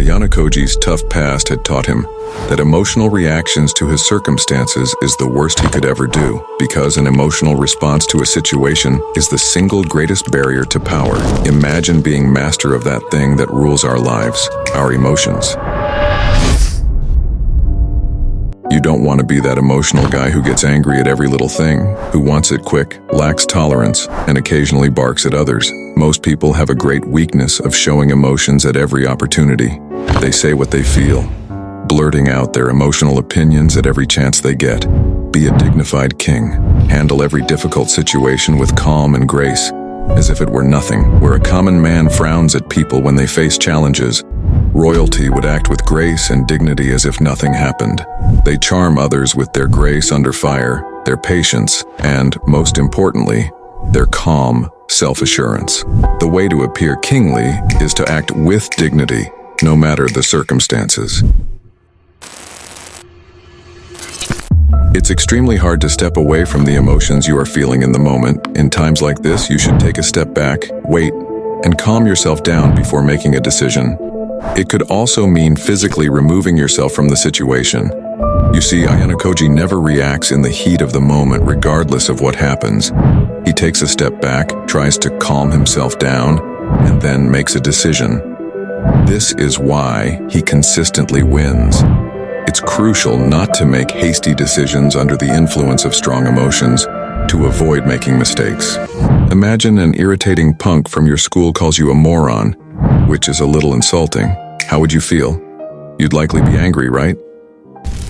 Ayanokoji's tough past had taught him that emotional reactions to his circumstances is the worst he could ever do, because an emotional response to a situation is the single greatest barrier to power. Imagine being master of that thing that rules our lives, our emotions. You don't want to be that emotional guy who gets angry at every little thing, who wants it quick, lacks tolerance, and occasionally barks at others. Most people have a great weakness of showing emotions at every opportunity. They say what they feel, blurting out their emotional opinions at every chance they get. Be a dignified king. Handle every difficult situation with calm and grace, as if it were nothing. Where a common man frowns at people when they face challenges, royalty would act with grace and dignity as if nothing happened. They charm others with their grace under fire, their patience, and, most importantly, their calm self-assurance. The way to appear kingly is to act with dignity, no matter the circumstances. It's extremely hard to step away from the emotions you are feeling in the moment. In times like this, you should take a step back, wait, and calm yourself down before making a decision. It could also mean physically removing yourself from the situation. You see, Ayanokoji never reacts in the heat of the moment regardless of what happens. He takes a step back, tries to calm himself down, and then makes a decision. This is why he consistently wins. It's crucial not to make hasty decisions under the influence of strong emotions to avoid making mistakes. Imagine an irritating punk from your school calls you a moron, which is a little insulting. How would you feel? You'd likely be angry, right?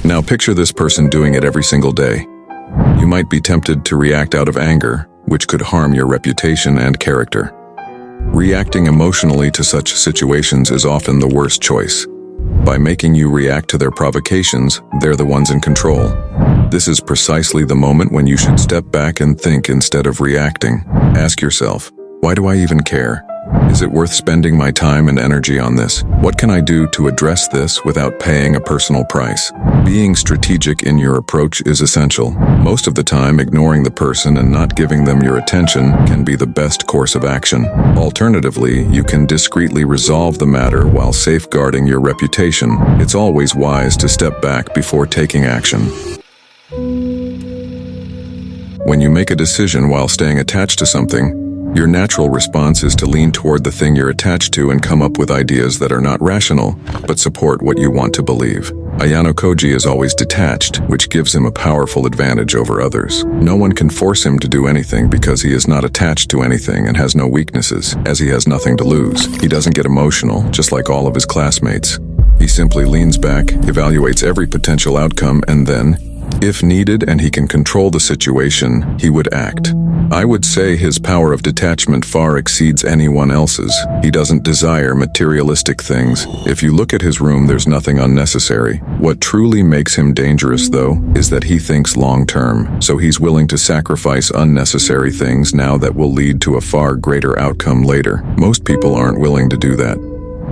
Now picture this person doing it every single day. You might be tempted to react out of anger, which could harm your reputation and character. Reacting emotionally to such situations is often the worst choice. By making you react to their provocations, they're the ones in control. This is precisely the moment when you should step back and think instead of reacting. Ask yourself, why do I even care? Is it worth spending my time and energy on this? What can I do to address this without paying a personal price? Being strategic in your approach is essential. Most of the time, ignoring the person and not giving them your attention can be the best course of action. Alternatively, you can discreetly resolve the matter while safeguarding your reputation. It's always wise to step back before taking action. When you make a decision while staying attached to something, your natural response is to lean toward the thing you're attached to and come up with ideas that are not rational, but support what you want to believe. Ayanokoji is always detached, which gives him a powerful advantage over others. No one can force him to do anything because he is not attached to anything and has no weaknesses, as he has nothing to lose. He doesn't get emotional, just like all of his classmates. He simply leans back, evaluates every potential outcome, and then, if needed and he can control the situation, he would act. I would say his power of detachment far exceeds anyone else's. He doesn't desire materialistic things. If you look at his room, there's nothing unnecessary. What truly makes him dangerous, though, is that he thinks long-term, so he's willing to sacrifice unnecessary things now that will lead to a far greater outcome later. Most people aren't willing to do that.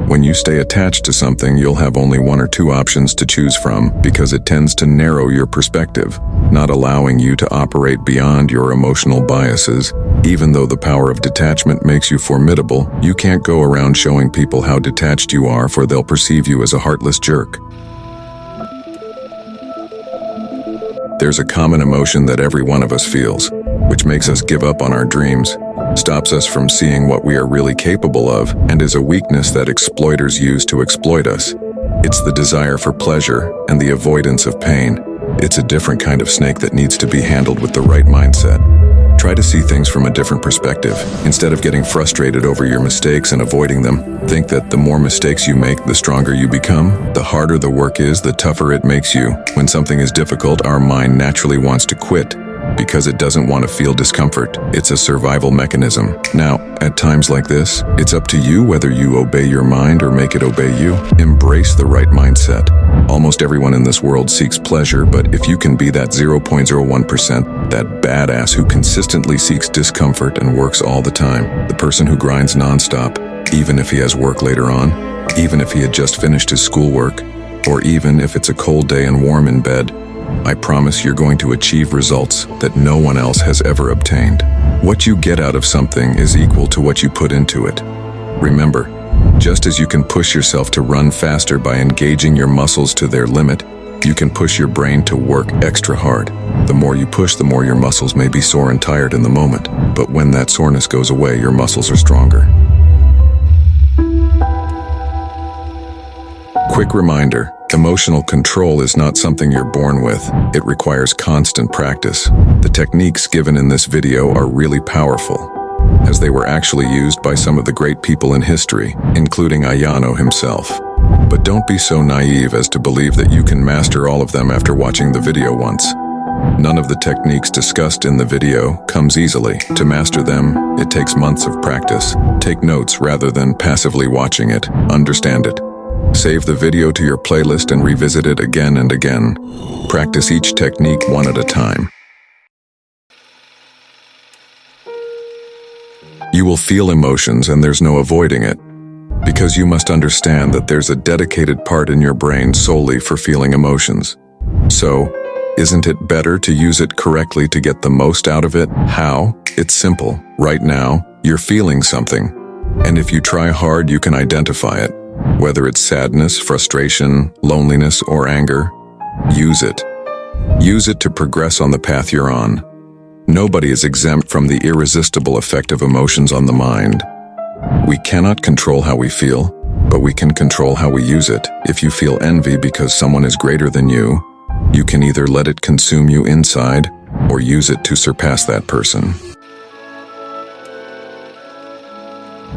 When you stay attached to something, you'll have only one or two options to choose from because it tends to narrow your perspective, not allowing you to operate beyond your emotional biases. Even though the power of detachment makes you formidable, you can't go around showing people how detached you are, for they'll perceive you as a heartless jerk. There's a common emotion that every one of us feels, which makes us give up on our dreams, stops us from seeing what we are really capable of, and is a weakness that exploiters use to exploit us. It's the desire for pleasure and the avoidance of pain. It's a different kind of snake that needs to be handled with the right mindset. Try to see things from a different perspective. Instead of getting frustrated over your mistakes and avoiding them, think that the more mistakes you make, the stronger you become. The harder the work is, the tougher it makes you. When something is difficult, our mind naturally wants to quit, because it doesn't want to feel discomfort. It's a survival mechanism. Now, at times like this, it's up to you whether you obey your mind or make it obey you. Embrace the right mindset. Almost everyone in this world seeks pleasure, but if you can be that 0.01%, that badass who consistently seeks discomfort and works all the time, the person who grinds nonstop, even if he has work later on, even if he had just finished his schoolwork, or even if it's a cold day and warm in bed, I promise you're going to achieve results that no one else has ever obtained. What you get out of something is equal to what you put into it. Remember, Just as you can push yourself to run faster by engaging your muscles to their limit, you can push your brain to work extra hard. The more you push, the more your muscles may be sore and tired in the moment, but when that soreness goes away, your muscles are stronger. Quick reminder, emotional control is not something you're born with. It requires constant practice. The techniques given in this video are really powerful, as they were actually used by some of the great people in history, including Ayano himself. But don't be so naive as to believe that you can master all of them after watching the video once. None of the techniques discussed in the video comes easily. To master them, it takes months of practice. Take notes rather than passively watching it. Understand it. Save the video to your playlist and revisit it again and again. Practice each technique one at a time. You will feel emotions and there's no avoiding it, because you must understand that there's a dedicated part in your brain solely for feeling emotions. So, isn't it better to use it correctly to get the most out of it? How? It's simple. Right now, you're feeling something, and if you try hard, you can identify it. Whether it's sadness, frustration, loneliness, or anger, use it. Use it to progress on the path you're on. Nobody is exempt from the irresistible effect of emotions on the mind. We cannot control how we feel, but we can control how we use it. If you feel envy because someone is greater than you, you can either let it consume you inside or use it to surpass that person.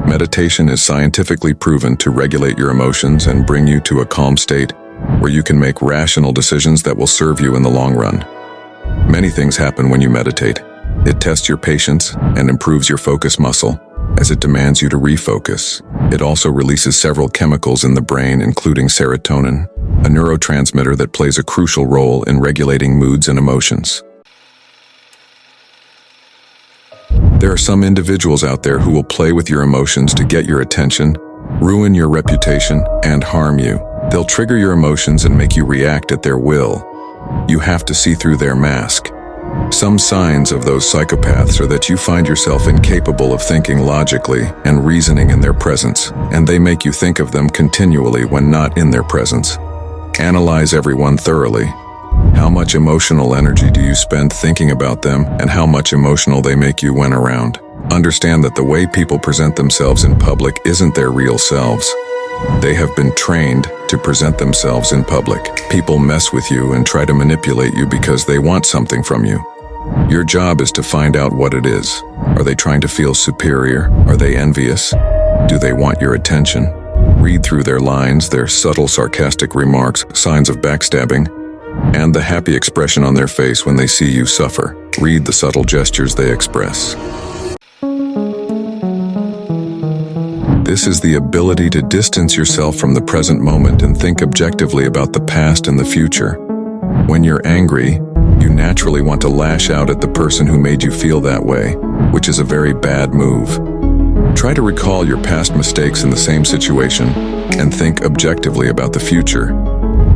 Meditation is scientifically proven to regulate your emotions and bring you to a calm state where you can make rational decisions that will serve you in the long run. Many things happen when you meditate. It tests your patience and improves your focus muscle, as it demands you to refocus. It also releases several chemicals in the brain, including serotonin, a neurotransmitter that plays a crucial role in regulating moods and emotions. There are some individuals out there who will play with your emotions to get your attention, ruin your reputation, and harm you. They'll trigger your emotions and make you react at their will. You have to see through their mask. Some signs of those psychopaths are that you find yourself incapable of thinking logically and reasoning in their presence, and they make you think of them continually when not in their presence. Analyze everyone thoroughly. How much emotional energy do you spend thinking about them, and how much emotional they make you when around? Understand that the way people present themselves in public isn't their real selves. They have been trained to present themselves in public. People mess with you and try to manipulate you because they want something from you. Your job is to find out what it is. Are they trying to feel superior? Are they envious? Do they want your attention? Read through their lines, their subtle sarcastic remarks, signs of backstabbing, and the happy expression on their face when they see you suffer. Read the subtle gestures they express. This is the ability to distance yourself from the present moment and think objectively about the past and the future. When you're angry, you naturally want to lash out at the person who made you feel that way, which is a very bad move. Try to recall your past mistakes in the same situation and think objectively about the future.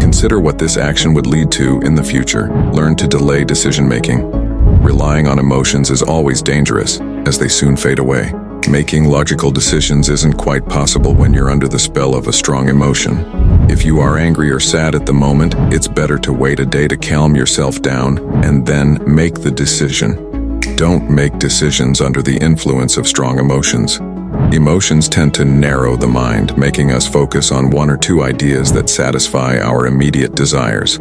Consider what this action would lead to in the future. Learn to delay decision-making. Relying on emotions is always dangerous, as they soon fade away. Making logical decisions isn't quite possible when you're under the spell of a strong emotion. If you are angry or sad at the moment, it's better to wait a day to calm yourself down and then make the decision. Don't make decisions under the influence of strong emotions. Emotions tend to narrow the mind, making us focus on one or two ideas that satisfy our immediate desires.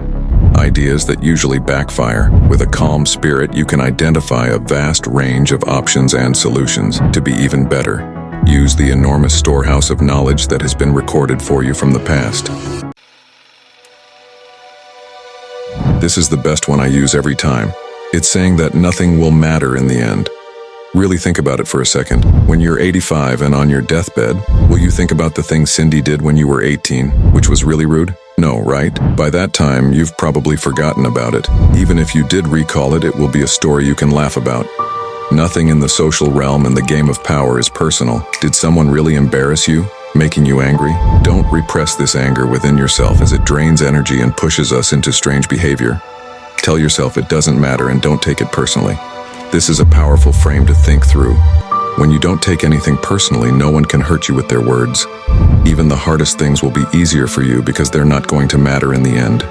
Ideas that usually backfire. With a calm spirit, you can identify a vast range of options and solutions. To be even better, use the enormous storehouse of knowledge that has been recorded for you from the past. This is the best one I use every time. It's saying that nothing will matter in the end. Really think about it for a second. When you're 85 and on your deathbed, will you think about the thing Cindy did when you were 18, which was really rude? No, right? By that time, you've probably forgotten about it. Even if you did recall it, it will be a story you can laugh about. Nothing in the social realm and the game of power is personal. Did someone really embarrass you, making you angry? Don't repress this anger within yourself, as it drains energy and pushes us into strange behavior. Tell yourself it doesn't matter and don't take it personally. This is a powerful frame to think through. When you don't take anything personally, no one can hurt you with their words. Even the hardest things will be easier for you because they're not going to matter in the end.